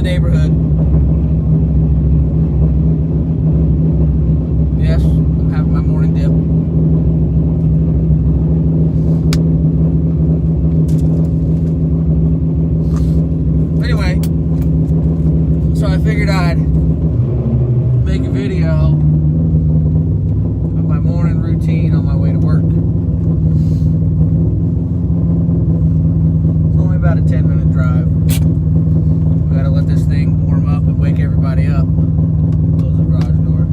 neighborhood. Yes, I'm having my morning dip. Anyway, so I figured I'd make a video of my morning routine on my way to work. It's only about a 10-minute drive. I gotta let this thing warm up and wake everybody up. Close the garage door.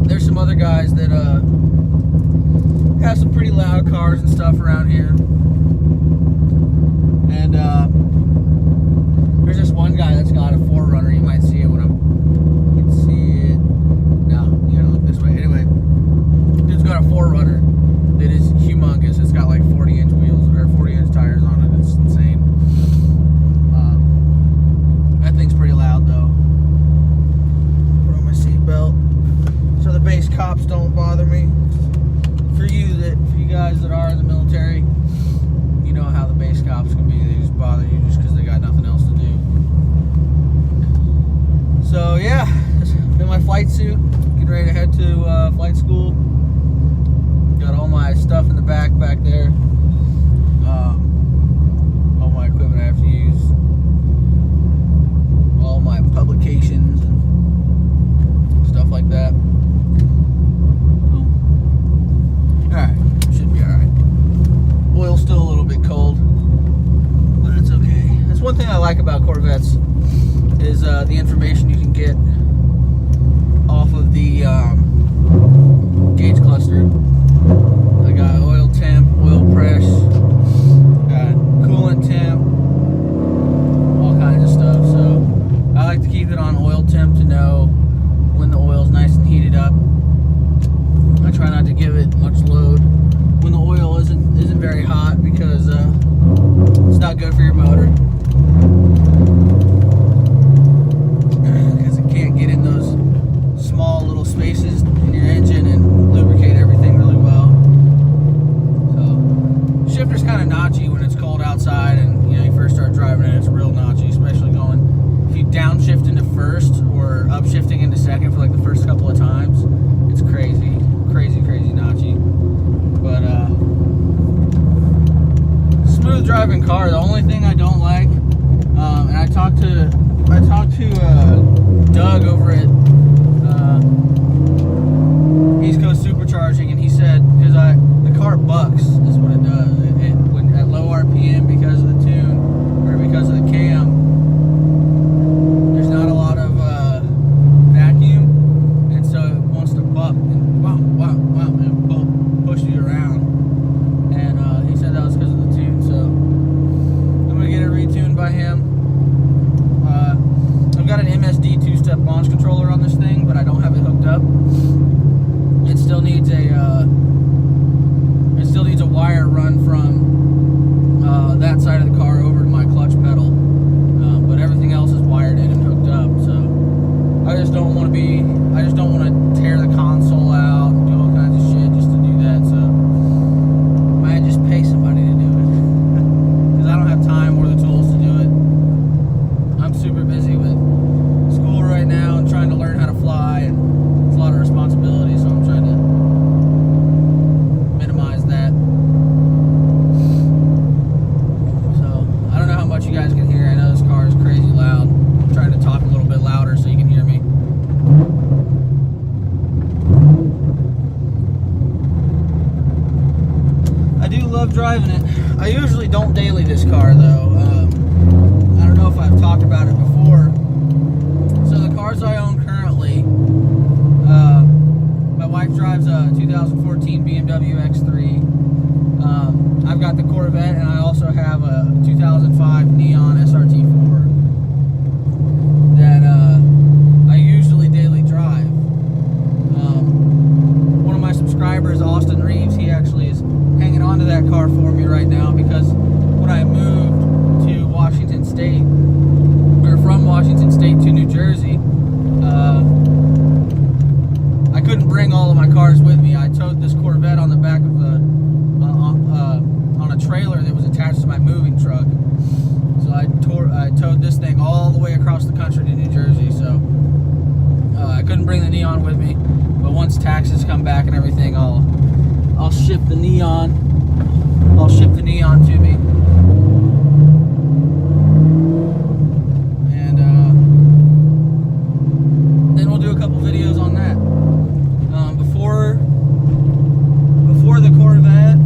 There's some other guys that have some pretty loud cars and stuff around here. And there's this one guy that's got a 4Runner. You might see it when you can see it. No, you gotta look this way. Anyway, dude's got a 4Runner that is humongous. It's got like 40-inch wheels or 40-inch tires on it. It's insane. That thing's pretty loud though. Put on my seatbelt so the base cops don't bother me. For you guys that are in the military, you know how the base cops can be. They just bother you just because they got nothing else to do. So yeah, in my flight suit, getting ready to head to flight school. Got all my stuff in the back there. All my equipment I have to use. All my publications and stuff like that. Alright, should be alright. Oil's still a little bit cold, but it's okay. That's one thing I like about Corvettes is the information you can get off of the gauge cluster. I got oil temp, oil press, got coolant temp, all kinds of stuff. So I like to keep it on oil temp to know when the oil's nice and heated up. I try not to give it much load when the oil isn't very hot because it's not good for your motor. Because it can't get in those small little spaces in your engine and lubricate everything really well. So shifter's kind of notchy when it's cold outside and you first start driving it. It's real notchy, especially if you downshift into first or upshifting into second for like the first couple of times. It's crazy notchy. But smooth driving car. The only thing I don't like, and I talked to Doug over at East Coast Supercharging, and he said because the car bucks is what it does. When at low RPM because of the tune or because of the cam, there's not a lot of vacuum, and so it wants to buck and wow, and push you around. And he said that was because of the tune. So I'm gonna get it retuned by him. I've got an MSD 2-step launch controller on this thing, but I don't have it hooked up. It still needs a wire run from that side of the car over to my clutch pedal, but everything else is wired in and hooked up. So I just don't want to tear the console out and do all kinds of shit just to do that. So I might just pay somebody to do it because I don't have time or the tools to do it. I'm super busy with school right now and trying to learn how to fly, and it's a lot of responsibility, so I'm trying to minimize that. So I don't know how much you guys can hear. I know this car is crazy loud. I'm trying to talk a little bit louder so you can hear me. I do love driving it. I usually don't daily this car though. I don't know if I've talked about it before. So the cars I own currently, my wife drives a 2014 BMW X3. I've got the Corvette, and I also have a 2005 Neon SRT4 that I usually daily drive. One of my subscribers, Austin Reeves, he actually is hanging on to that car for me right now because when I moved to Washington State, or from Washington State to New Jersey, I couldn't bring all of my cars with me. I towed this Corvette on the back of the moving truck. So I towed this thing all the way across the country to New Jersey. So I couldn't bring the neon with me, but once taxes come back and everything, I'll ship the neon. I'll ship the neon to me. And then we'll do a couple videos on that. Before the Corvette,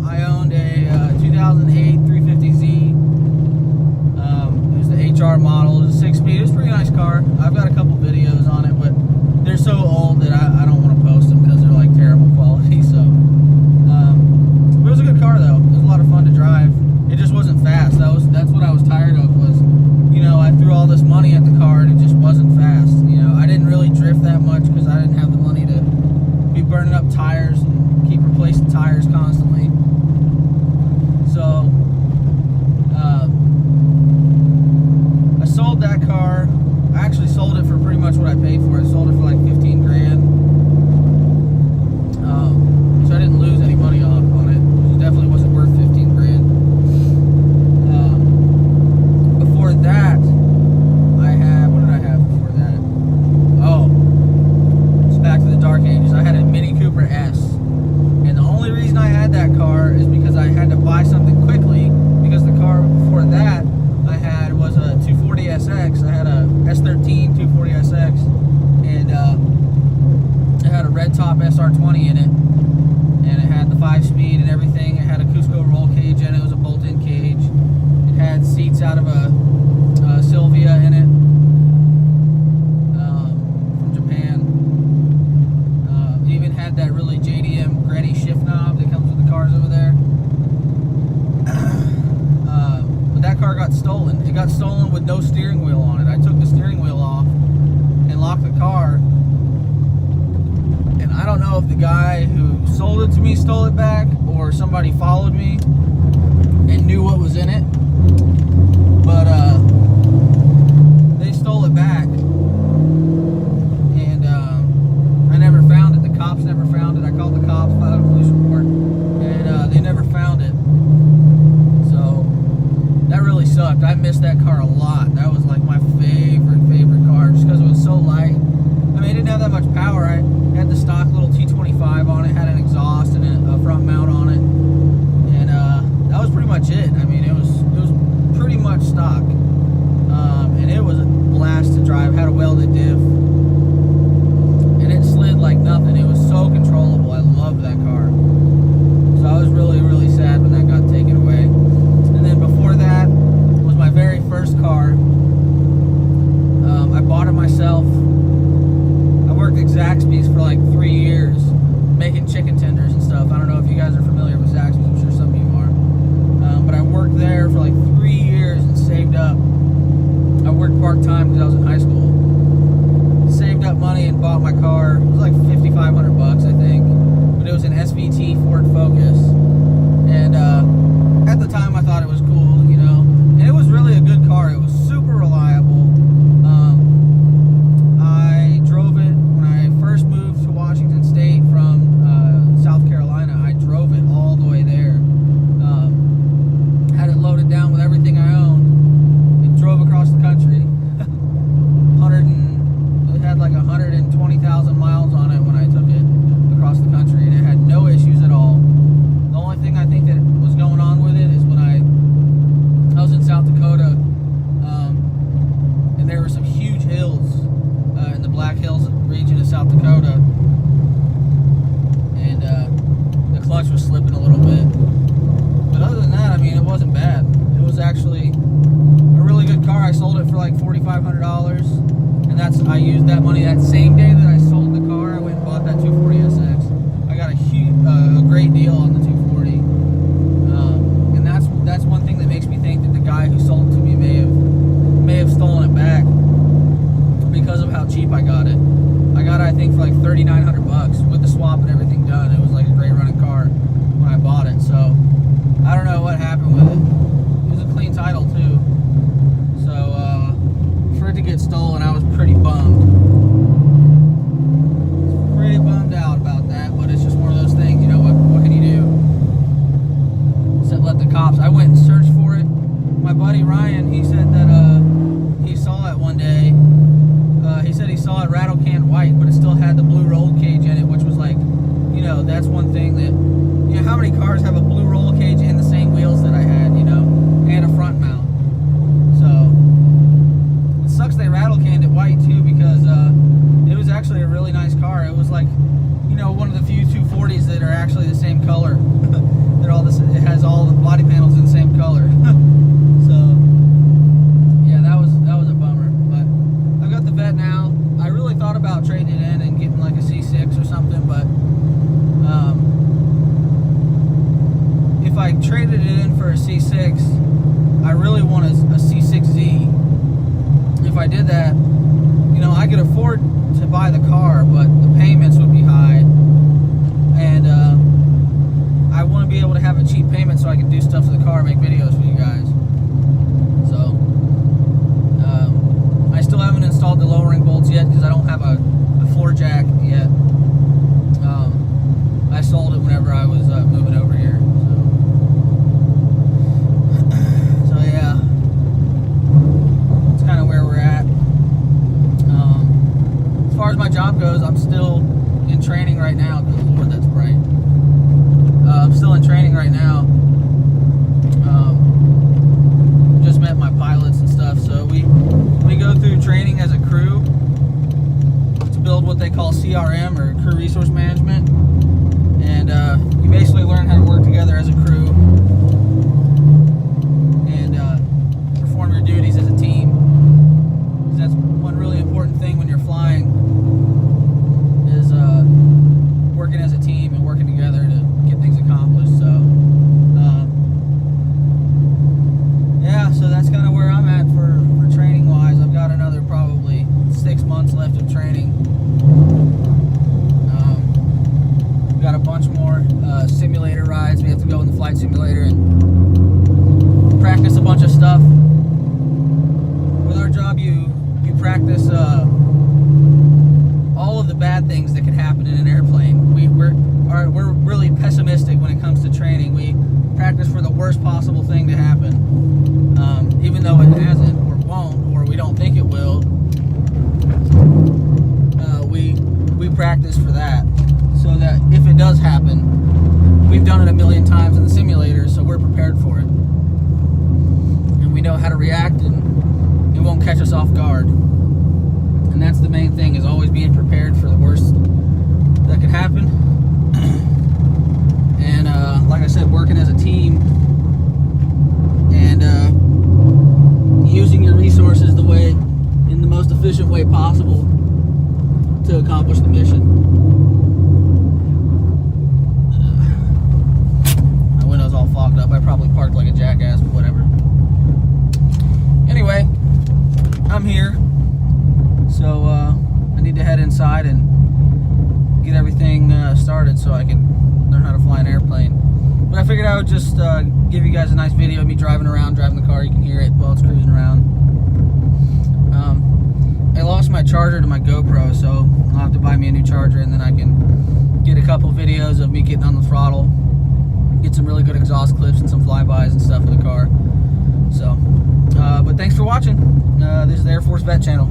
I owned a 2008 350Z. It was the HR model. It was a 6-speed. It was a pretty nice car. I've got a couple videos on it, but they're so old that I don't want to post them because they're like terrible quality. So, it was a good car though. It was a lot of fun to drive. It just wasn't fast. That's what I was tired of. Was, I threw all this money at the car and it just wasn't fast. I didn't really drift that much because I didn't have the money to be burning up tires and keep replacing tires constantly. So I sold that car. I actually sold it for pretty much what I paid for it. I sold it for like 15 grand. So I didn't lose any money on it. It definitely wasn't worth 15 grand. Before that, what did I have before that? Oh, it's back to the dark ages. I had a Mini Cooper S. And the only reason I had that car is because I had to buy something quickly, because the car before that I had was a 240SX. I had a S13 240SX, and it had a red top SR20 in it, and it had the 5-speed and everything. It had a Cusco roll cage in it. It was a bolt-in cage. It had seats out of a Sylvia in it, from Japan. It even had that really JDM granny shift knob that comes with the cars over there. But that car got stolen. It got stolen with no steering wheel on it. I took the steering wheel off and locked the car. And I don't know if the guy who sold it to me stole it back, or somebody followed me and knew what was in it. But they stole it back, and I never found it. The cops never found it. I called the cops, filed a police report, and they never found it. So that really sucked. I missed that car a lot. That was like my favorite car, just because it was so light. I mean, it didn't have that much power. I had the stock little T25 on it, had an exhaust and a front mount on it, and that was pretty much it. I mean, it was pretty much stock, and it was a blast to drive. Had a welded diff, and it slid like nothing. It was so controllable. I loved that car. So I was really sad when that got taken away. And then before that was my very first car. I bought it myself. I worked at Zaxby's for like 3 years making chicken tenders and stuff. I don't know if you guys are familiar with Zaxby's. I'm sure some of you are. But I worked there for like 3 years and saved up. I worked part-time because I was in high school. Saved up money and bought my car. It was like $5,500, I think. But it was an SVT Ford Focus. And at the time I thought it was cool, And it was really a good car. It was super reliable. I drove it when I first moved to Washington State from South Carolina. I drove it all the way there. Had it loaded down with everything I owned and drove across the country. It had like 120,000 miles on it when I took it across the country, and it had no issues at all. The only thing I think that was going on with it is when I was in South Dakota, and there were some huge hills in the Black Hills region of South Dakota, and the clutch was slipping a little bit. But other than that, I mean, it wasn't bad. It was actually a really good car. I sold it for like $4,500, and I used that money that same day that I sold the car. I went and bought that 240SX. I got a great deal on the 240, and that's one thing that makes me think that the guy who sold it to me may have stolen it back, because of how cheap I got it. I got it, I think, for like $3,900 with the swap and everything done. It was like a great running car when I bought it. So I don't know what happened with it. It was a clean title too. So for it to get stolen, I was pretty bummed. Pretty bummed out about that, but it's just one of those things. What can you do? Except let the cops. I went and 40s that are actually the same color. They're all this. It has all the body panels in the same color. So yeah, that was a bummer. But I've got the Vette now. I really thought about trading it in and getting like a C6 or something, but if I traded it in for a C6, I really want a C6Z. If I did that, you know, I could afford to buy the car, but the payments would be high, and I want to be able to have a cheap payment so I can do stuff to the car, make videos for you guys. So I still haven't installed the lowering bolts yet because I don't have a floor jack yet. I sold it whenever I was moving over here. So yeah, it's kind of where we're at. As far as my job goes, I'm still in training right now. Good Lord, that's bright. I'm still in training right now. Just met my pilots and stuff, so we go through training as a crew to build what they call CRM, or crew resource management, and you basically learn how to work together as a crew and perform your duties as a team. Because that's one really important thing when you're flying, is working as a team and working together to get things accomplished. So yeah, so that's kind of where I'm at for training wise. I've got another probably 6 months left of training. We've got a bunch more simulator rides. We have to go in the flight simulator and practice a bunch of stuff. With our job, you practice all of the bad things that can happen in an airplane. We're really pessimistic when it comes to training. We practice for the worst possible thing to happen, even though it hasn't or won't, or we don't think it will. We practice for that, so that if it does happen, we've done it a million times in the simulator, so we're prepared for it, and we know how to react, and it won't catch us off guard. And that's the main thing, is always being prepared for the worst that could happen. And like I said, working as a team and using your resources in the most efficient way possible to accomplish the mission. My window's all fogged up. I probably parked like a jackass, but whatever. Anyway, I'm here. So I need to head inside and get everything started so I can learn how to fly an airplane. But I figured I would just give you guys a nice video of me driving the car. You can hear it while it's cruising around. I lost my charger to my GoPro, so I'll have to buy me a new charger, and then I can get a couple videos of me getting on the throttle, get some really good exhaust clips and some flybys and stuff of the car. So, but thanks for watching. This is the Air Force Vet channel.